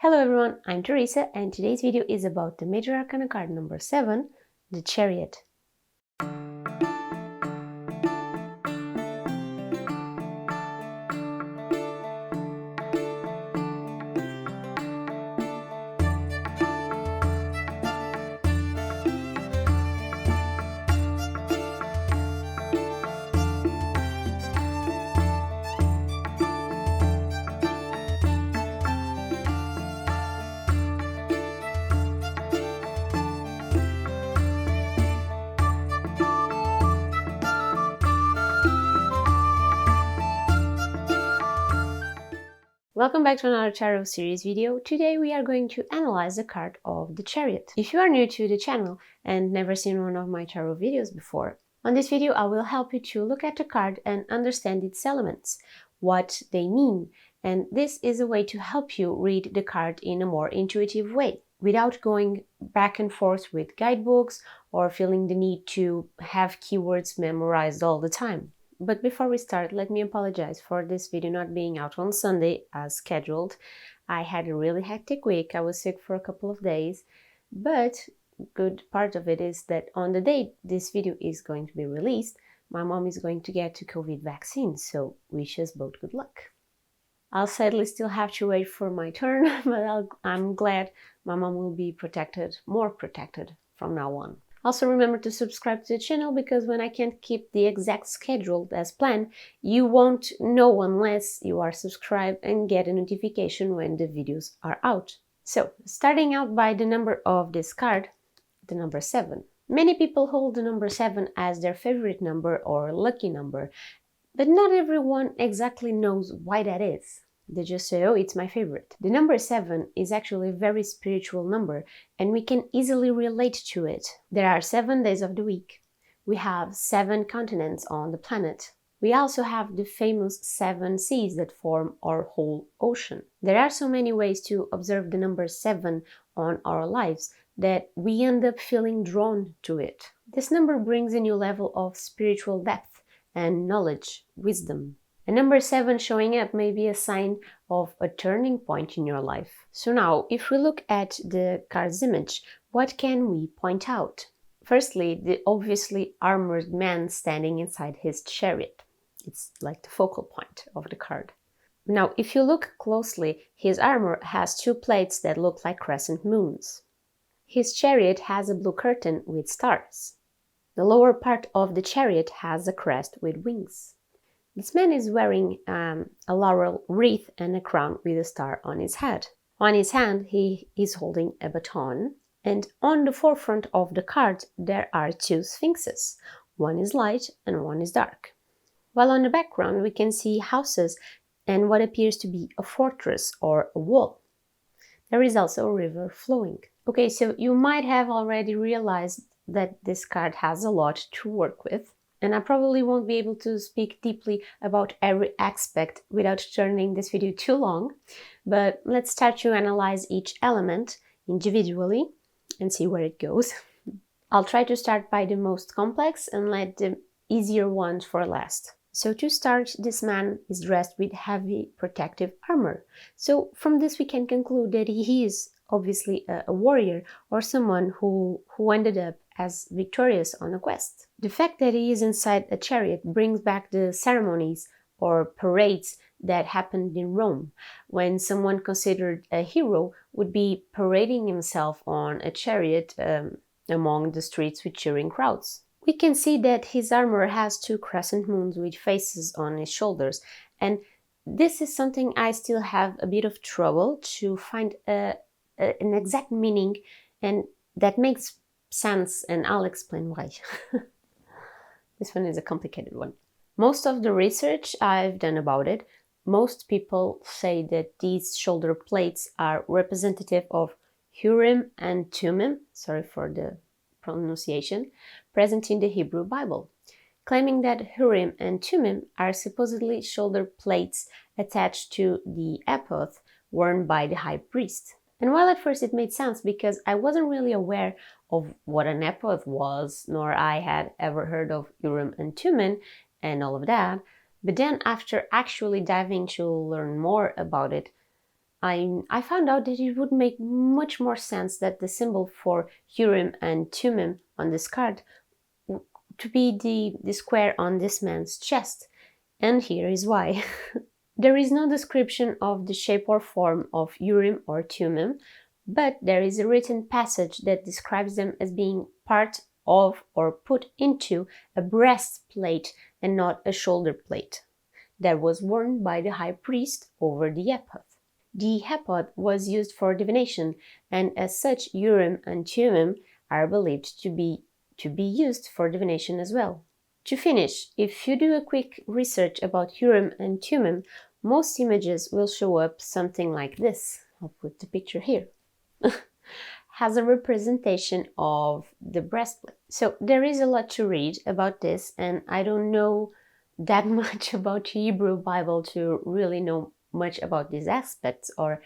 Hello everyone, I'm Teresa and today's video is about the Major Arcana card number 7, the Chariot. Welcome back to another Tarot series video. Today we are going to analyze the card of the Chariot. If you are new to the channel and never seen one of my tarot videos before, on this video I will help you to look at the card and understand its elements, what they mean, and this is a way to help you read the card in a more intuitive way, without going back and forth with guidebooks or feeling the need to have keywords memorized all the time. But before we start, let me apologize for this video not being out on Sunday as scheduled. I had a really hectic week. I was sick for a couple of days, but good part of it is that on the day this video is going to be released, my mom is going to get the COVID vaccine, so wish us both good luck. I'll sadly still have to wait for my turn, but I'm glad my mom will be protected, more protected from now on. Also remember to subscribe to the channel, because when I can't keep the exact schedule as planned, you won't know unless you are subscribed and get a notification when the videos are out. So, starting out by the number of this card, the number 7. Many people hold the number 7 as their favorite number or lucky number, but not everyone exactly knows why that is. They just say, oh, it's my favorite. The number 7 is actually a very spiritual number and we can easily relate to it. There are 7 days of the week. We have 7 continents on the planet. We also have the famous 7 seas that form our whole ocean. There are so many ways to observe the number 7 on our lives that we end up feeling drawn to it. This number brings a new level of spiritual depth and knowledge, wisdom. A number 7 showing up may be a sign of a turning point in your life. So now, if we look at the card's image, what can we point out? Firstly, the obviously armored man standing inside his chariot. It's like the focal point of the card. Now, if you look closely, his armor has 2 plates that look like crescent moons. His chariot has a blue curtain with stars. The lower part of the chariot has a crest with wings. This man is wearing a laurel wreath and a crown with a star on his head. On his hand, he is holding a baton, and on the forefront of the card there are 2 sphinxes. One is light and one is dark. While on the background we can see houses and what appears to be a fortress or a wall. There is also a river flowing. Okay, so you might have already realized that this card has a lot to work with. And I probably won't be able to speak deeply about every aspect without turning this video too long, but let's start to analyze each element individually and see where it goes. I'll try to start by the most complex and let the easier ones for last. So to start, this man is dressed with heavy protective armor. So from this we can conclude that he is obviously a warrior or someone who ended up as victorious on a quest. The fact that he is inside a chariot brings back the ceremonies or parades that happened in Rome, when someone considered a hero would be parading himself on a chariot among the streets with cheering crowds. We can see that his armor has 2 crescent moons with faces on his shoulders, and this is something I still have a bit of trouble to find an exact meaning, and that makes sense, and I'll explain why. This one is a complicated one. Most of the research I've done about it, most people say that these shoulder plates are representative of Urim and Thummim, sorry for the pronunciation, present in the Hebrew Bible, claiming that Urim and Thummim are supposedly shoulder plates attached to the ephod worn by the high priest. And while at first it made sense because I wasn't really aware of what an ephod was, nor I had ever heard of Urim and Thummim and all of that, but then after actually diving to learn more about it, I found out that it would make much more sense that the symbol for Urim and Thummim on this card to be the square on this man's chest. And here is why. There is no description of the shape or form of Urim or Thummim, but there is a written passage that describes them as being part of or put into a breastplate and not a shoulder plate that was worn by the high priest over the ephod. The ephod was used for divination, and as such Urim and Thummim are believed to be used for divination as well. To finish, if you do a quick research about Urim and Thummim, most images will show up something like this. I'll put the picture here. Has a representation of the breastplate. So there is a lot to read about this, and I don't know that much about Hebrew Bible to really know much about these aspects or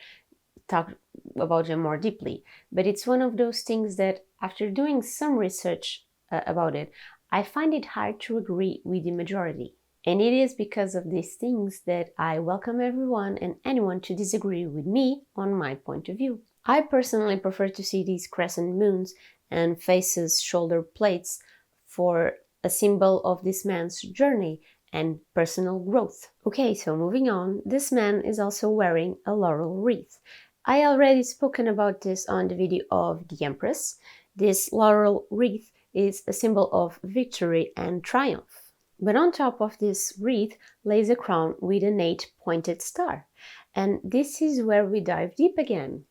talk about them more deeply. But it's one of those things that after doing some research about it, I find it hard to agree with the majority. And it is because of these things that I welcome everyone and anyone to disagree with me on my point of view. I personally prefer to see these crescent moons and faces shoulder plates for a symbol of this man's journey and personal growth. Okay, so moving on, this man is also wearing a laurel wreath. I already spoken about this on the video of the Empress. This laurel wreath is a symbol of victory and triumph. But on top of this wreath lays a crown with an 8-pointed star. And this is where we dive deep again.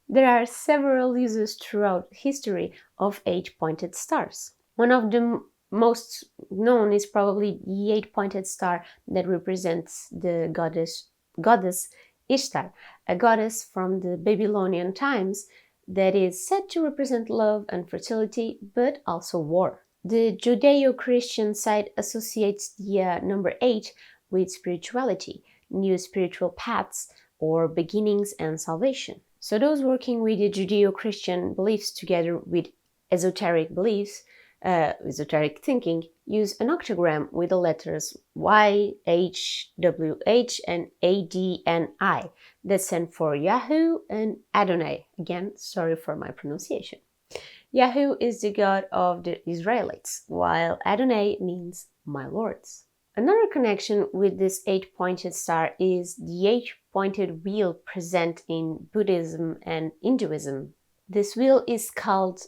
There are several uses throughout history of 8-pointed stars. One of the most known is probably the 8-pointed star that represents the goddess Ishtar, a goddess from the Babylonian times that is said to represent love and fertility, but also war. The Judeo-Christian side associates the number 8 with spirituality, new spiritual paths, or beginnings and salvation. So those working with the Judeo-Christian beliefs together with esoteric beliefs, esoteric thinking, use an octagram with the letters Y, H, W, H, and A, D, and I that stand for Yahoo and Adonai. Again, sorry for my pronunciation. Yahoo is the god of the Israelites, while Adonai means my lords. Another connection with this 8-pointed star is the 8-pointed wheel present in Buddhism and Hinduism. This wheel is called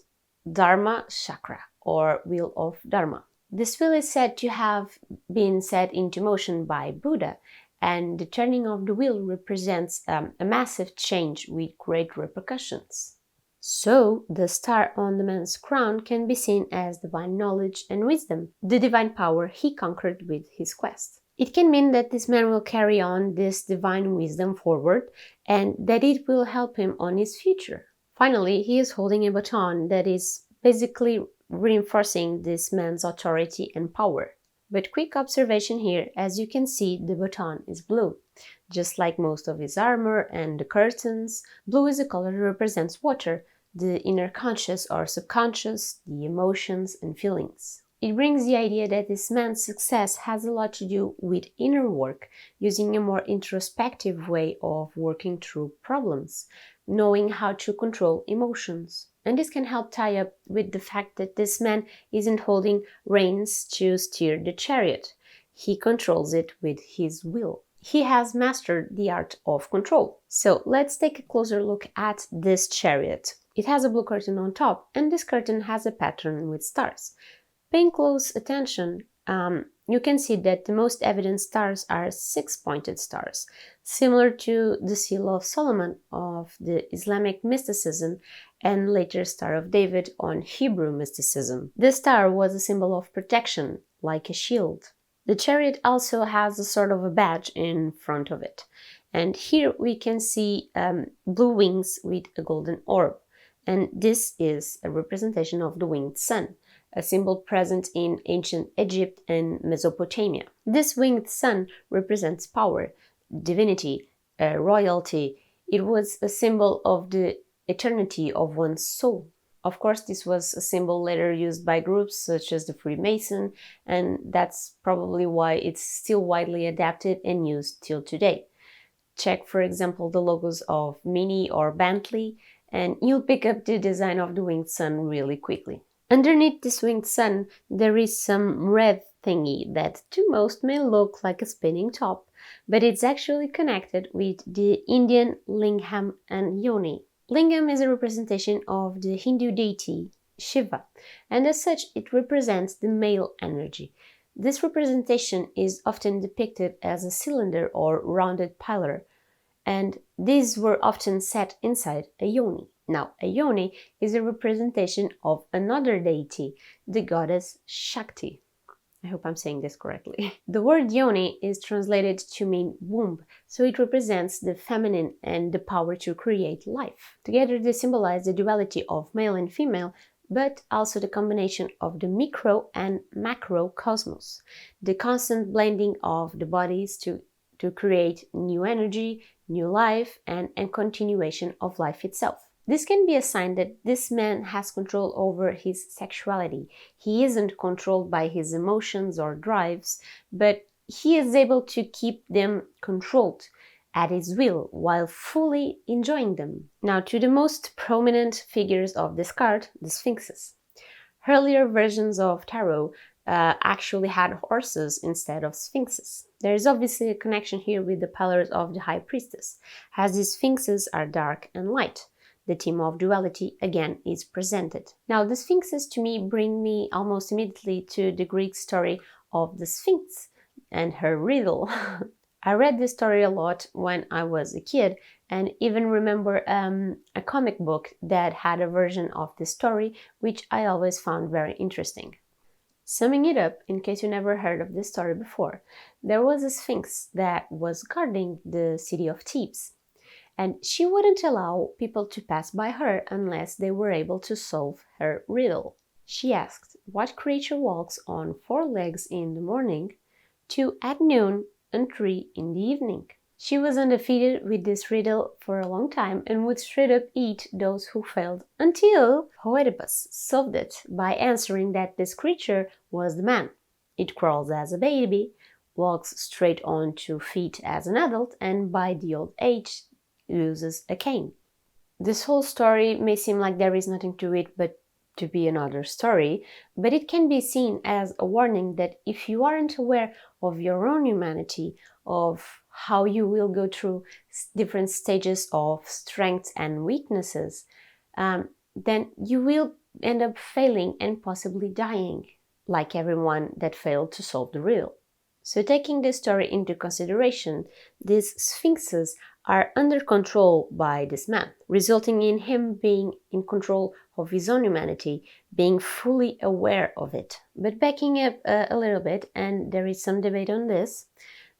Dharma Chakra, or Wheel of Dharma. This wheel is said to have been set into motion by Buddha, and the turning of the wheel represents a massive change with great repercussions. So, the star on the man's crown can be seen as divine knowledge and wisdom, the divine power he conquered with his quest. It can mean that this man will carry on this divine wisdom forward and that it will help him on his future. Finally, he is holding a baton that is basically reinforcing this man's authority and power. But quick observation here, as you can see, the baton is blue. Just like most of his armor and the curtains, blue is a color that represents water, the inner conscious or subconscious, the emotions and feelings. It brings the idea that this man's success has a lot to do with inner work, using a more introspective way of working through problems, knowing how to control emotions. And this can help tie up with the fact that this man isn't holding reins to steer the chariot. He controls it with his will. He has mastered the art of control. So let's take a closer look at this chariot. It has a blue curtain on top, and this curtain has a pattern with stars. Paying close attention, you can see that the most evident stars are 6-pointed stars, similar to the Seal of Solomon of the Islamic mysticism and later Star of David on Hebrew mysticism. This star was a symbol of protection, like a shield. The chariot also has a sort of a badge in front of it. And here we can see blue wings with a golden orb. And this is a representation of the winged sun, a symbol present in ancient Egypt and Mesopotamia. This winged sun represents power, divinity, royalty. It was a symbol of the eternity of one's soul. Of course, this was a symbol later used by groups such as the Freemason, and that's probably why it's still widely adapted and used till today. check, for example, the logos of Mini or Bentley, and you'll pick up the design of the winged sun really quickly. Underneath this winged sun, there is some red thingy that to most may look like a spinning top, but it's actually connected with the Indian lingam and yoni. Lingam is a representation of the Hindu deity Shiva, and as such it represents the male energy. This representation is often depicted as a cylinder or rounded pillar, and these were often set inside a yoni. Now, a yoni is a representation of another deity, the goddess Shakti. I hope I'm saying this correctly. The word yoni is translated to mean womb, so it represents the feminine and the power to create life. Together they symbolize the duality of male and female, but also the combination of the micro and macro cosmos, the constant blending of the bodies to create new energy, new life, and continuation of life itself. This can be a sign that this man has control over his sexuality. He isn't controlled by his emotions or drives, but he is able to keep them controlled at his will while fully enjoying them. Now to the most prominent figures of this card, the Sphinxes. Earlier versions of tarot actually had horses instead of sphinxes. There is obviously a connection here with the pillars of the High Priestess, as the sphinxes are dark and light. The theme of duality again is presented. Now the sphinxes to me bring me almost immediately to the Greek story of the Sphinx and her riddle. I read this story a lot when I was a kid, and even remember a comic book that had a version of this story, which I always found very interesting. Summing it up, in case you never heard of this story before, there was a sphinx that was guarding the city of Thebes, and she wouldn't allow people to pass by her unless they were able to solve her riddle. She asked, what creature walks on 4 legs in the morning, 2 at noon, and 3 in the evening? She was undefeated with this riddle for a long time and would straight up eat those who failed until Oedipus solved it by answering that this creature was the man. It crawls as a baby, walks straight on 2 feet as an adult, and by the old age uses a cane. This whole story may seem like there is nothing to it but to be another story, but it can be seen as a warning that if you aren't aware of your own humanity, of how you will go through different stages of strengths and weaknesses, then you will end up failing and possibly dying, like everyone that failed to solve the riddle. So taking this story into consideration, these sphinxes are under control by this man, resulting in him being in control of his own humanity, being fully aware of it. But backing up a little bit, and there is some debate on this,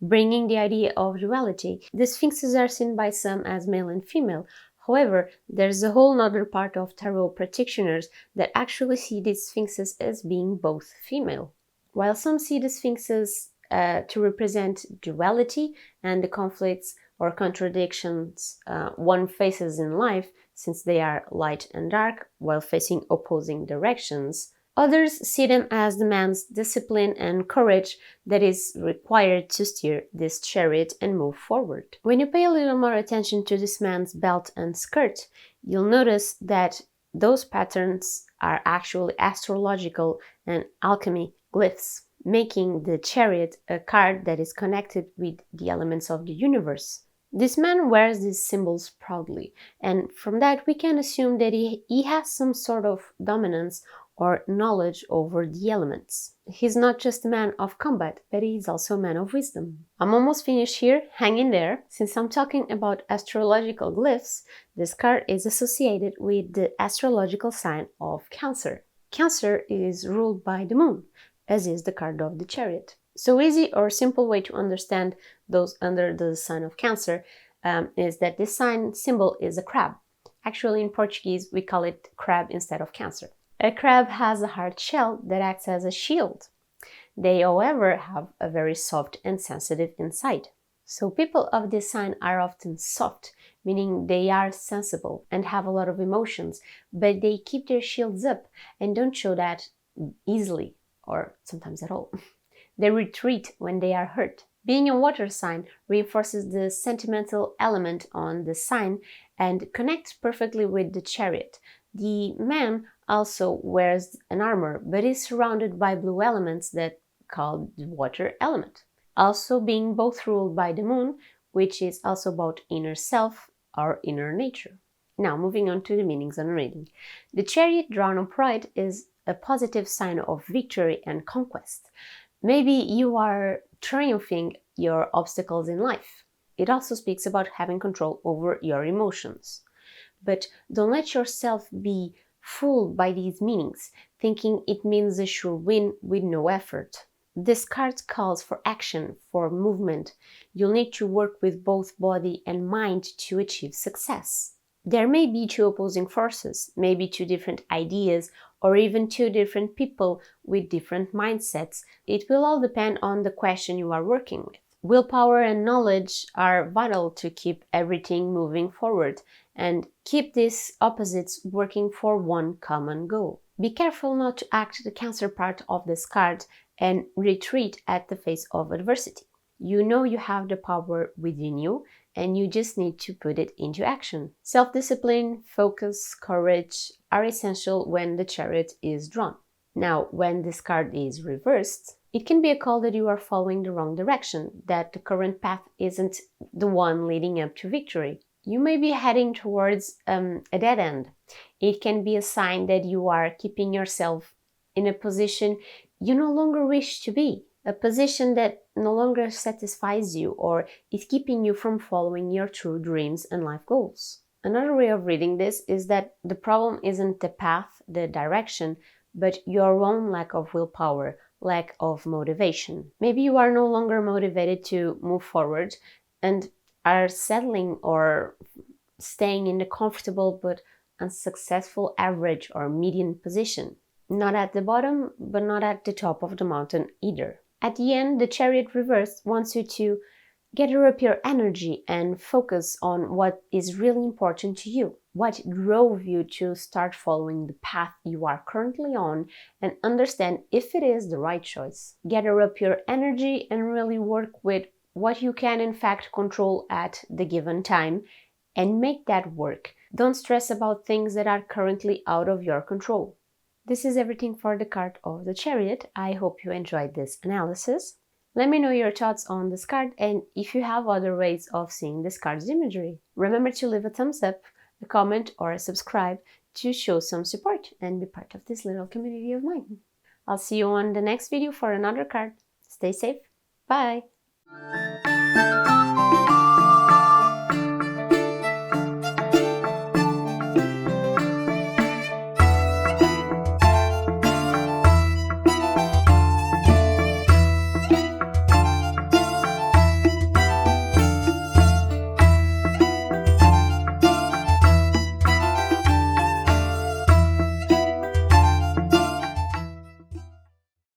bringing the idea of duality, the sphinxes are seen by some as male and female. However, there's a whole other part of tarot practitioners that actually see these sphinxes as being both female. While some see the sphinxes to represent duality and the conflicts or contradictions one faces in life, since they are light and dark while facing opposing directions, others see them as the man's discipline and courage that is required to steer this chariot and move forward. When you pay a little more attention to this man's belt and skirt, you'll notice that those patterns are actually astrological and alchemy glyphs, making the chariot a card that is connected with the elements of the universe. This man wears these symbols proudly, and from that we can assume that he has some sort of dominance or knowledge over the elements. He's not just a man of combat, but he's also a man of wisdom. I'm almost finished here, hang in there. Since I'm talking about astrological glyphs, this card is associated with the astrological sign of Cancer. Cancer is ruled by the moon, as is the card of the Chariot. So easy or simple way to understand those under the sign of Cancer is that this sign symbol is a crab. Actually, in Portuguese, we call it crab instead of Cancer. A crab has a hard shell that acts as a shield. They, however, have a very soft and sensitive inside. So people of this sign are often soft, meaning they are sensible and have a lot of emotions, but they keep their shields up and don't show that easily or sometimes at all. They retreat when they are hurt Being a water sign reinforces the sentimental element on the sign and connects perfectly with the Chariot. The man also wears an armor, but is surrounded by blue elements that called the water element. Also being both ruled by the moon, which is also about inner self or inner nature. Now, moving on to the meanings on reading. The Chariot drawn upright is a positive sign of victory and conquest. Maybe you are triumphing your obstacles in life. It also speaks about having control over your emotions. But don't let yourself be fooled by these meanings, thinking it means a sure win with no effort. This card calls for action, for movement. You'll need to work with both body and mind to achieve success. There may be two opposing forces, maybe two different ideas, or even two different people with different mindsets. It will all depend on the question you are working with. Willpower and knowledge are vital to keep everything moving forward and keep these opposites working for one common goal. Be careful not to act the counterpart of this card and retreat at the face of adversity. You know you have the power within you and you just need to put it into action. Self-discipline, focus, courage are essential when the Chariot is drawn. Now, when this card is reversed, it can be a call that you are following the wrong direction, that the current path isn't the one leading up to victory. You may be heading towards a dead end. It can be a sign that you are keeping yourself in a position you no longer wish to be, a position that no longer satisfies you or is keeping you from following your true dreams and life goals. Another way of reading this is that the problem isn't the path, the direction, but your own lack of willpower, lack of motivation. Maybe you are no longer motivated to move forward and are settling or staying in the comfortable but unsuccessful average or median position. Not at the bottom, but not at the top of the mountain either. At the end, the Chariot reverse wants you to gather up your energy and focus on what is really important to you, what drove you to start following the path you are currently on, and understand if it is the right choice. Gather up your energy and really work with what you can in fact control at the given time and make that work. Don't stress about things that are currently out of your control. This is everything for the card of the Chariot. I hope you enjoyed this analysis. Let me know your thoughts on this card and if you have other ways of seeing this card's imagery. Remember to leave a thumbs up, a comment or a subscribe to show some support and be part of this little community of mine. I'll see you on the next video for another card. Stay safe. Bye!